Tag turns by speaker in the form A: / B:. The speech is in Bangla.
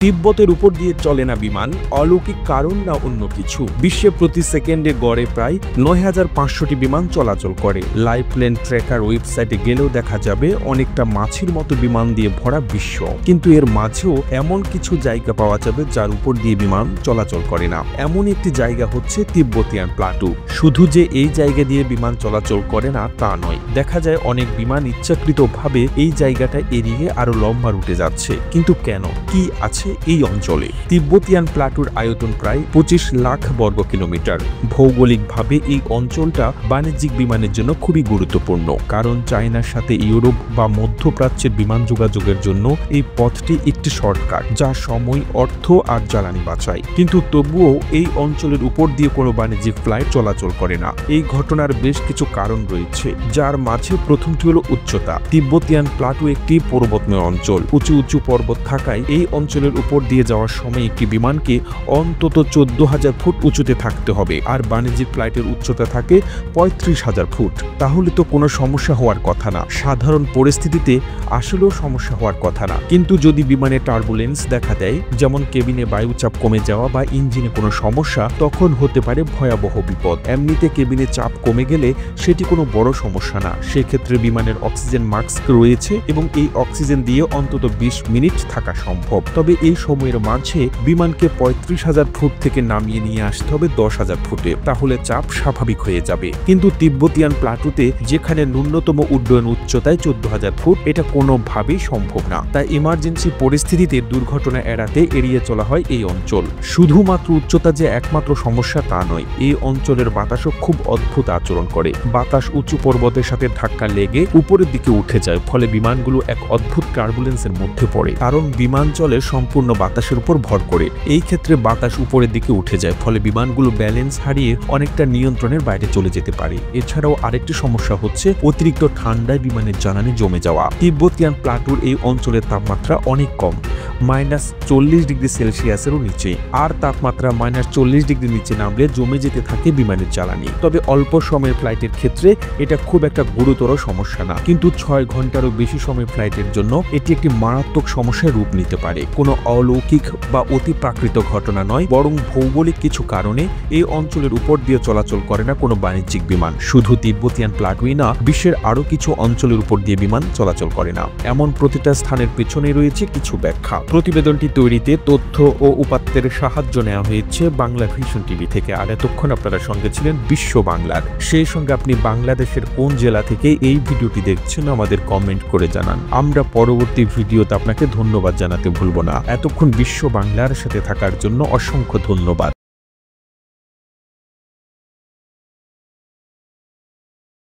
A: তিব্বতের উপর দিয়ে চলে না বিমান, অলৌকিক কারণ না অন্য কিছু। বিশ্বে প্রতি সেকেন্ডে গড়ে প্রায় ৯,৫০০টি বিমান চলাচল করে। লাইভ প্লেন ট্র্যাকার ওয়েবসাইটে গেলেও দেখা যাবে অনেকটা মাছির মতো বিমান দিয়ে ভরা বিশ্ব, কিন্তু এর মাঝেও এমন কিছু জায়গা পাওয়া যাবে যার উপর দিয়ে বিমান চলাচল করে না। এমন একটি জায়গা হচ্ছে তিব্বতিয়ান প্লাটু। শুধু যে এই জায়গা দিয়ে বিমান চলাচল করে না তা নয়, দেখা যায় অনেক বিমান ইচ্ছাকৃতভাবে এই জায়গাটা এড়িয়ে আরো লম্বা রুটে যাচ্ছে। কিন্তু কেন, কি আছে এই অঞ্চলে? তিব্বতিয়ান প্লাটুর আয়তন প্রায় ২৫ লাখ বর্গ কিলোমিটার। ভৌগোলিকভাবে এই অঞ্চলটা বাণিজ্যিক বিমানের জন্য খুবই গুরুত্বপূর্ণ, কারণ চায়নার সাথে ইউরোপ বা মধ্যপ্রাচ্যের বিমান যোগাযোগের জন্য এই পথটি একটি শর্টকাট, যা সময়, অর্থ আর জ্বালানি বাঁচায়। কিন্তু তবুও এই অঞ্চলের উপর দিয়ে কোনো বাণিজ্যিক ফ্লাইট চলাচল করে না। এই ঘটনার বেশ কিছু কারণ রয়েছে, যার মাঝে প্রথমটি হলো উচ্চতা। তিব্বতিয়ান প্লাটু একটি পর্বতময় অঞ্চল। উঁচু উঁচু পর্বত থাকায় এই অঞ্চলের উপর দিয়ে যাওয়ার সময় একটি বিমানকে অন্তত ১৪,০০০ ফুট উঁচুতে থাকতে হবে, আর বাণিজ্যিক ফ্লাইটের উচ্চতা থাকে ৩৫,০০০ ফুট। তাহলে তো কোনো সমস্যা হওয়ার কথা না। সাধারণ পরিস্থিতিতে আসলেও সমস্যা হওয়ার কথা না, কিন্তু যদি বিমানে টার্বুলেন্স দেখা দেয়, যেমন কেবিনে বায়ুচাপ কমে যাওয়া বা ইঞ্জিনে কোনো সমস্যা, তখন হতে পারে ভয়াবহ বিপদ। এমনিতে কেবিনে চাপ কমে গেলে সেটি কোনো বড় সমস্যা না। সেক্ষেত্রে বিমানের অক্সিজেন মাস্ক রয়েছে এবং এই অক্সিজেন দিয়ে অন্তত ২০ মিনিট থাকা সম্ভব। তবে এই সময়ের মাঝে বিমানকে ৩৫,০০০ ফুট থেকে নামিয়ে নিয়ে আসতে হবে ১০,০০০ ফুটে, তাহলে চাপ স্বাভাবিক হয়ে যাবে। কিন্তু তিব্বতিয়ান প্লাটুতে, যেখানে ন্যূনতম উড্ডয়ন উচ্চতায় ১৪,০০০ ফুট, এটা কোনোভাবেই সম্ভব না। তাই ইমার্জেন্সি পরিস্থিতিতে দুর্ঘটনা এড়াতে এড়িয়ে চলা হয় এই অঞ্চল। শুধুমাত্র উচ্চতা যে একমাত্র সমস্যা তা নয়, এই অঞ্চলের বাতাসও খুব অদ্ভুত আচরণ করে। বাতাস উঁচু পর্বতের সাথে ধাক্কা লেগে উপরের দিকে উঠে যায়, ফলে বিমানগুলো এক অদ্ভুত টার্বুলেন্সের মধ্যে পড়ে, কারণ বিমান চলে সম্পূর্ণ বাতাসের উপর ভর করে। এই ক্ষেত্রে বাতাস উপরের দিকে উঠে যায়, ফলে বিমানগুলো ব্যালেন্স হারিয়ে অনেকটা নিয়ন্ত্রণের বাইরে চলে যেতে পারে। এছাড়াও আরেকটি সমস্যা হচ্ছে অতিরিক্ত ঠান্ডায় বিমানের জ্বালানি জমে যাওয়া। তিব্বতিয়ান প্লাটুর এই অঞ্চলের তাপমাত্রা অনেক কম, -40 ডিগ্রি সেলসিয়াসেরও নিচে, আর তাপমাত্রা -40 ডিগ্রি নিচে নামলে জমে যেতে থাকে বিমানের জ্বালানি। তবে অল্প সময়ের ফ্লাইটের ক্ষেত্রে এটা খুব একটা গুরুতর সমস্যা না, কিন্তু ৬ ঘন্টারও বেশি সময় ফ্লাইটের জন্য এটি একটি মারাত্মক সমস্যার রূপ নিতে পারে। কোনো অলৌকিক বা অতি প্রাকৃত ঘটনা নয়, বরং ভৌগোলিক কিছু কারণে এই অঞ্চলের উপর দিয়ে চলাচল করে না কোনো বাণিজ্যিক বিমান। শুধু তিব্বতিয়ান প্লাটুই না, বিশ্বের আরো কিছু অঞ্চলের উপর দিয়ে বিমান চলাচল করে না। এমন প্রতিটা স্থানের পেছনে রয়েছে কিছু ব্যাখ্যা। প্রতিবেদনটি তৈরিতে তথ্য ও উপাত্তের সাহায্য নেওয়া হয়েছে বাংলা ভিশন টিভি থেকে। আর এতক্ষণ আপনারা সঙ্গে ছিলেন বিশ্ব বাংলার। সেই সঙ্গে আপনি বাংলাদেশের কোন জেলা থেকে এই ভিডিওটি দেখছেন আমাদের কমেন্ট করে জানান। আমরা পরবর্তী ভিডিওতে আপনাকে ধন্যবাদ জানাতে ভুলব না। এতক্ষণ বিশ্ব বাংলার সাথে থাকার জন্য অসংখ্য ধন্যবাদ।